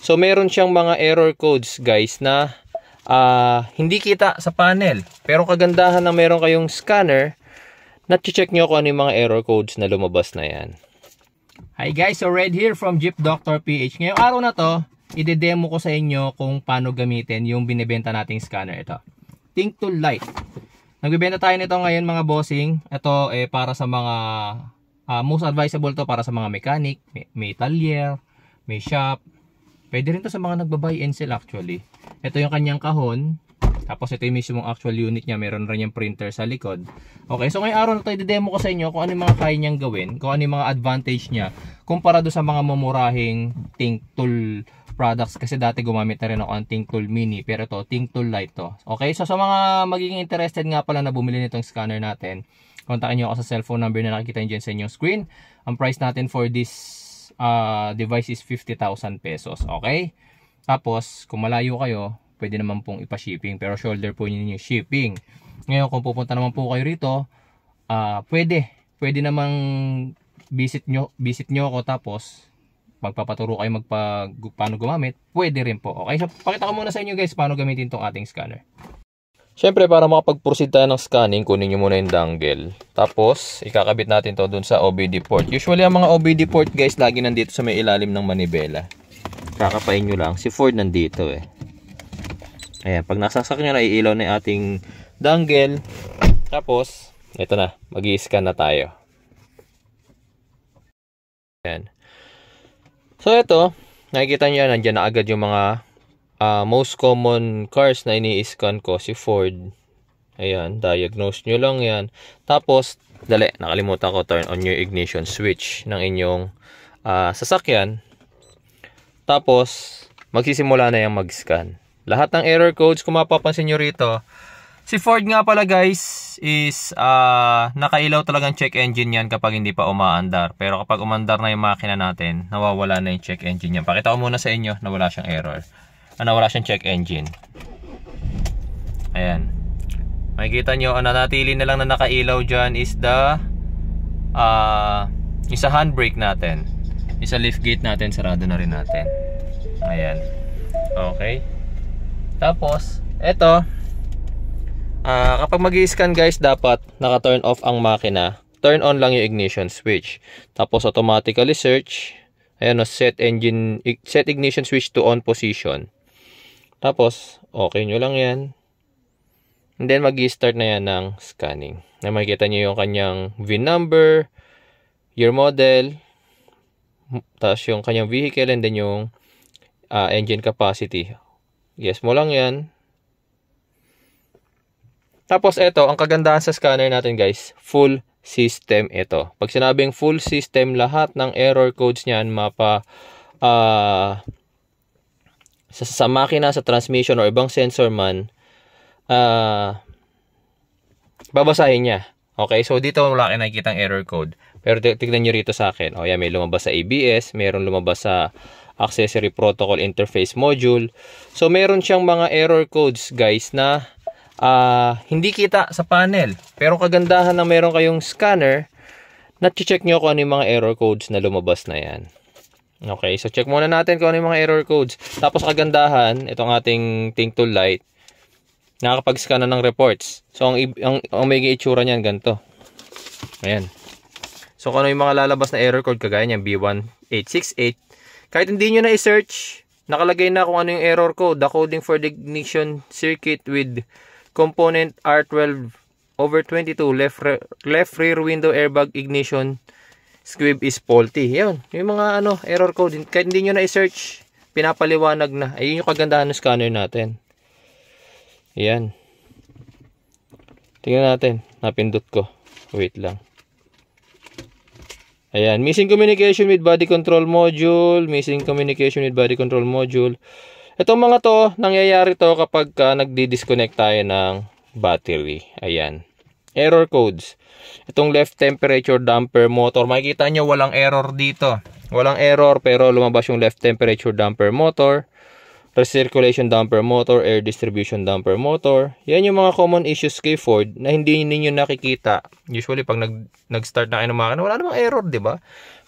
So meron siyang mga error codes guys na hindi kita sa panel. Pero kagandahan na meron kayong scanner, na-check nyo kung ano yung mga error codes na lumabas na yan. Hi guys, so Red here from Jeep Dr. PH. Ngayong araw na to, ide-demo ko sa inyo kung paano gamitin yung binibenta nating scanner. Ito, ThinkTool Lite. Nagbibenta tayo nito ngayon mga bossing. Ito para sa mga most advisable to para sa mga mechanic, may talyer, may shop. Pwede rin to sa mga nagbabuy and sell actually. Ito yung kanyang kahon. Tapos ito yung mismong actual unit niya. Meron rin yung printer sa likod. Okay, so ngayong araw na tayo i-demo ko sa inyo kung ano yung mga kaya niyang gawin. Kung ano yung mga advantage niya. Kumpara do sa mga mamurahing ThinkTool products. Kasi dati gumamit na rin ako ang ThinkTool Mini. Pero ito, ThinkTool Lite to. Okay, so sa mga magiging interested nga pala na bumili nitong scanner natin, kontakin nyo ako sa cellphone number na nakikita nyo dyan sa inyong screen. Ang price natin for this device is 50,000 pesos. Okay? Tapos, kung malayo kayo, pwede naman pong ipa-shipping. Pero shoulder po nyo yung shipping. Ngayon, kung pupunta naman po kayo rito, pwede namang visit nyo ako. Tapos, magpapaturo kayo paano gumamit. Pwede rin po. Okay? So, pakita ko muna sa inyo guys paano gamitin tong ating scanner. Siyempre, para makapag-proceed tayo ng scanning, kunin nyo muna yung dongle. Tapos, ikakabit natin to dun sa OBD port. Usually, ang mga OBD port guys, lagi nandito sa may ilalim ng manibela. Kakapain nyo lang. Si Ford nandito eh. Ayan, pag nasaksak nyo na, iilaw na yung ating dongle. Tapos, ito na. Mag-i-scan na tayo. Ayan. So, ito. Nakikita nyo, nandyan na agad yung mga most common cars na ini-scan ko, si Ford. Ayan, diagnose nyo lang yan. Tapos, nakalimutan ko, turn on your ignition switch ng inyong sasakyan. Tapos, magsisimula na yung mag-scan. Lahat ng error codes, kung mapapansin nyo rito, si Ford nga pala guys, is nakailaw talagang check engine yan kapag hindi pa umaandar. Pero kapag umandar na yung makina natin, nawawala na yung check engine yan. Pakita ko muna sa inyo na wala siyang error. Wala siyang check engine. Ayan. Makikita nyo, nanatili na lang na nakailaw dyan is the isa handbrake natin. Isa lift gate natin, sarado na rin natin. Ayan. Okay. Tapos, eto. Kapag mag-i-scan guys, dapat naka-turn off ang makina. Turn on lang yung ignition switch. Tapos automatically search. Ayan, set ignition switch to on position. Tapos, okay nyo lang yan. And then, mag-i-start na yan ng scanning. Na makikita nyo yung kanyang VIN number, year model, tapos yung kanyang vehicle, and then yung engine capacity. Yes mo lang yan. Tapos, ito, ang kagandahan sa scanner natin guys, full system ito. Pag sinabing full system, lahat ng error codes niyan sa makina, sa transmission, o ibang sensor man, babasahin niya. Okay, so dito wala kayo nakikita ang error code. Pero tignan nyo rito sa akin. O yan, may lumabas sa ABS, mayroon lumabas sa Accessory Protocol Interface Module. So meron siyang mga error codes guys na hindi kita sa panel. Pero kagandahan na meron kayong scanner, na-check nyo kung ano yung mga error codes na lumabas na yan. Okay, so check muna natin kung ano yung mga error codes. Tapos kagandahan, itong ating ThinkTool Lite, nakakapag-scan na ng reports. So ang may itsura niyan ganito. Ayan. So kung ano yung mga lalabas na error code, kagaya niyan B1868, kahit hindi nyo na i-search, nakalagay na kung ano yung error code. The coding for the ignition circuit with component R12/22 left rear window airbag ignition squib is faulty. Yan, yung mga error code. Kahit hindi nyo na i-search, pinapaliwanag na. Ayun yung kagandahan ng scanner natin. Yan. Tingnan natin. Napindot ko. Wait lang. Ayan. Missing communication with body control module. Missing communication with body control module. Itong mga to, nangyayari to kapag nagdi-disconnect tayo ng battery. Ayan. Error codes. Itong left temperature damper motor. Makikita nyo walang error dito. Walang error pero lumabas yung left temperature damper motor. Recirculation damper motor, air distribution damper motor. Yan yung mga common issues kay Ford na hindi ninyo nakikita. Usually pag nag-start na kayo ng makina, wala namang error, di ba?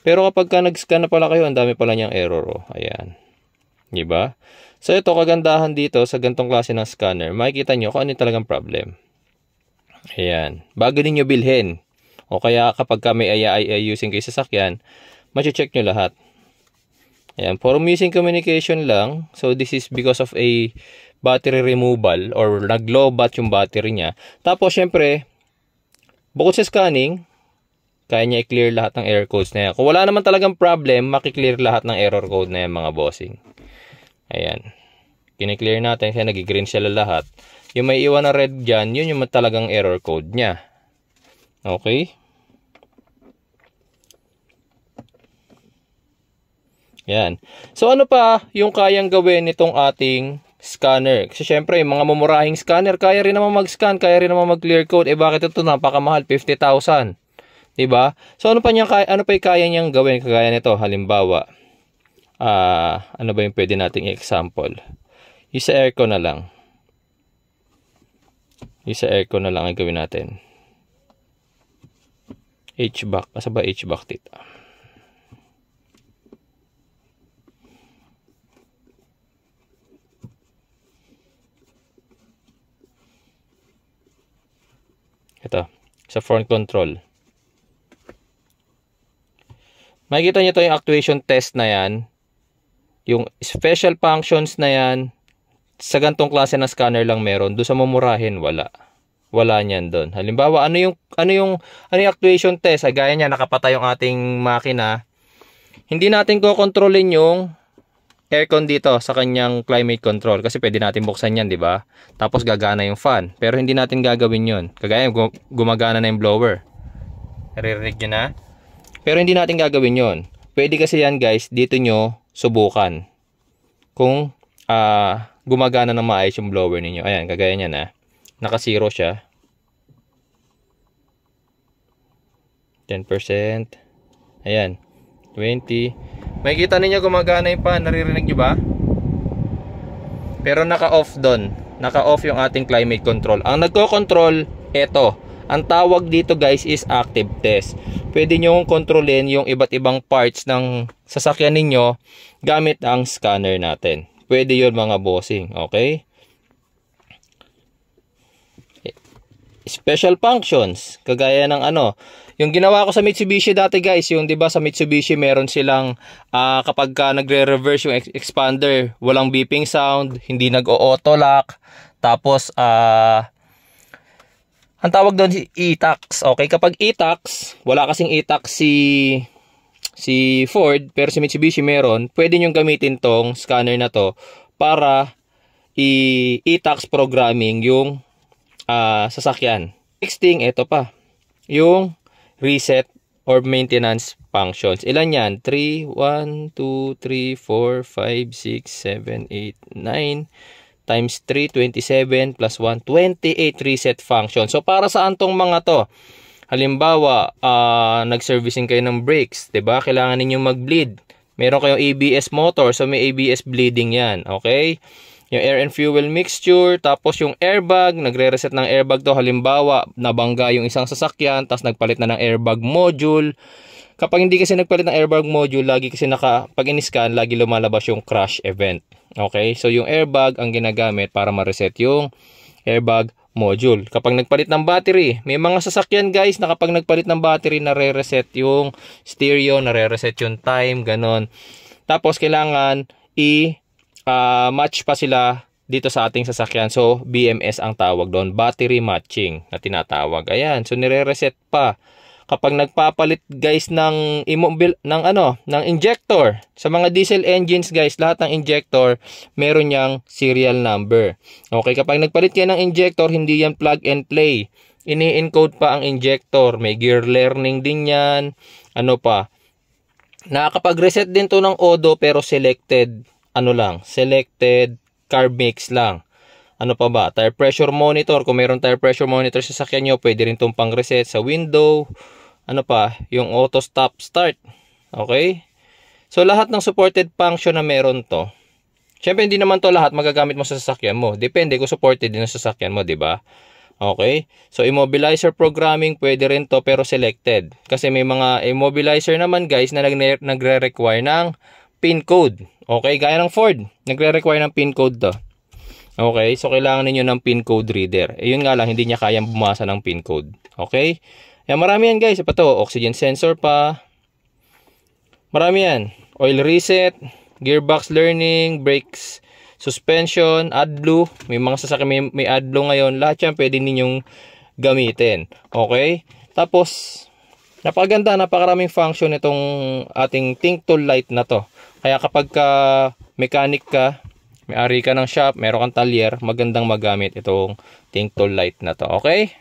Pero kapag nag-scan na pala kayo, ang dami pala niyang error. Oh. Ayan. Di ba? So ito, kagandahan dito sa gantong klase ng scanner, makikita nyo kung ano yung talagang problem. Ayan. Bago ninyo bilhin, o kaya kapag may ayusin kayo sa sasakyan, ma-check nyo lahat. Ayan. For missing communication lang, so this is because of a battery removal or nag-low-bat yung battery niya. Tapos, syempre, bukod sa scanning, kaya niya i-clear lahat ng error codes na yan. Kung wala naman talagang problem, makiklear lahat ng error code na yan, mga bossing. Ayan. Kine-clear natin, kaya nag-green sila lahat. Yung may iwan na red dyan, yun yung talagang error code niya. Okay? Yan. So ano pa yung kayang gawin nitong ating scanner? Kasi syempre, yung mga mumurahing scanner, kaya rin naman mag-scan, kaya rin naman mag-clear code. Eh bakit ito napakamahal? 50,000. Diba? So ano pa yung kaya niyang gawin kagaya nito? Halimbawa, ano ba yung pwede nating example? Yung sa aircon na lang. Yung sa aircon na lang ang gawin natin. HVAC. Asa ba HVAC dito? Ito. Sa front control. Makikita nyo ito yung actuation test na yan. Yung special functions na yan, sa gantong klase na scanner lang meron. Doon sa mumurahin, wala. Wala niyan doon. Halimbawa, ano yung actuation test? Gaya niya, nakapatay yung ating makina. Hindi natin kokontrolin yung aircon dito sa kanyang climate control. Kasi pwede natin buksan yan, di ba? Tapos gagana yung fan. Pero hindi natin gagawin yun. Kagaya, gumagana na yung blower. Naririnig nyo na? Pero hindi natin gagawin yun. Pwede kasi yan, guys, dito nyo subukan. Kung gumagana ng maayos yung blower ninyo. Ayan, kagaya niya na. Naka-zero siya. 10%. Ayan. 20. Makikita ninyo gumagana yung pan. Naririnig nyo ba? Pero naka-off doon. Naka-off yung ating climate control. Ang nagko-control, eto. Ang tawag dito, guys, is active test. Pwede nyo kontrolin yung iba't ibang parts ng sasakyan ninyo gamit ang scanner natin. Pwede yun, mga bossing. Okay? Special functions. Kagaya ng yung ginawa ko sa Mitsubishi dati, guys. Yung 'di ba sa Mitsubishi meron silang kapag nagre-reverse yung expander, walang beeping sound, hindi nag-o-auto lock. Tapos ang tawag doon si e-tax. Okay, kapag e-tax, wala kasing e-tax si Ford, pero si Mitsubishi meron, pwede nyo gamitin tong scanner na to para i-tax programming yung sasakyan. Next thing, ito pa. Yung reset or maintenance functions. Ilan yan? 3, 1, 2, 3, 4, 5, 6, 7, 8, 9 times 3, 27 plus 1, 28 reset function. So, para saan tong mga to? Halimbawa, nag-servicing kayo ng brakes, 'di ba? Kailangan ninyong mag-bleed. Meron kayong ABS motor, so may ABS bleeding 'yan, okay? Yung air and fuel mixture, tapos yung airbag, nagre-reset ng airbag to. Halimbawa, nabangga yung isang sasakyan, tapos nagpalit na ng airbag module. Kapag hindi kasi nagpalit ng airbag module, lagi kasi pag in-scan, lagi lumalabas yung crash event. Okay? So yung airbag ang ginagamit para ma-reset yung airbag module. Kapag nagpalit ng battery, may mga sasakyan, guys, na kapag nagpalit ng battery, nare-reset yung stereo, nare-reset yung time, ganon. Tapos kailangan match pa sila dito sa ating sasakyan. So BMS ang tawag doon, battery matching na tinatawag. Ayan, so nire-reset pa. Kapag nagpapalit, guys, ng injector sa mga diesel engines, guys, lahat ng injector meron yang serial number. Okay, kapag nagpalit kayo ng injector, hindi yan plug and play. Ini-encode pa ang injector. May gear learning din yan. Ano pa? Nakakapag-reset din to ng Odo, pero selected selected carb mix lang. Ano pa ba? Tire pressure monitor. Kung meron tire pressure monitor sa sasakyan nyo, pwede rin itong pang-reset sa window. Ano pa? Yung auto stop start. Okay? So, lahat ng supported function na meron to. Siyempre, hindi naman to lahat magagamit mo sa sasakyan mo. Depende kung supported din sa sasakyan mo, di ba? Okay? So, immobilizer programming, pwede rin to, pero selected. Kasi may mga immobilizer naman, guys, na nagre-require ng pin code. Okay, gaya ng Ford, nagre-require ng pin code to. Okay, so kailangan ninyo ng pin code reader. Yun nga lang, hindi niya kayang bumasa ng pin code. Okay? Marami yan guys. Pa to, oxygen sensor pa. Marami yan. Oil reset, gearbox learning, brakes, suspension, AdBlue. May mga sasakyan may AdBlue ngayon. Lahat yan pwede ninyong gamitin. Okay? Tapos, napakaganda, napakaraming function itong ating Think Tool light na to. Kaya kapag mechanic ka, may ari ka ng shop, meron kang talyer, magandang magamit itong Think Tool light na to. Okay?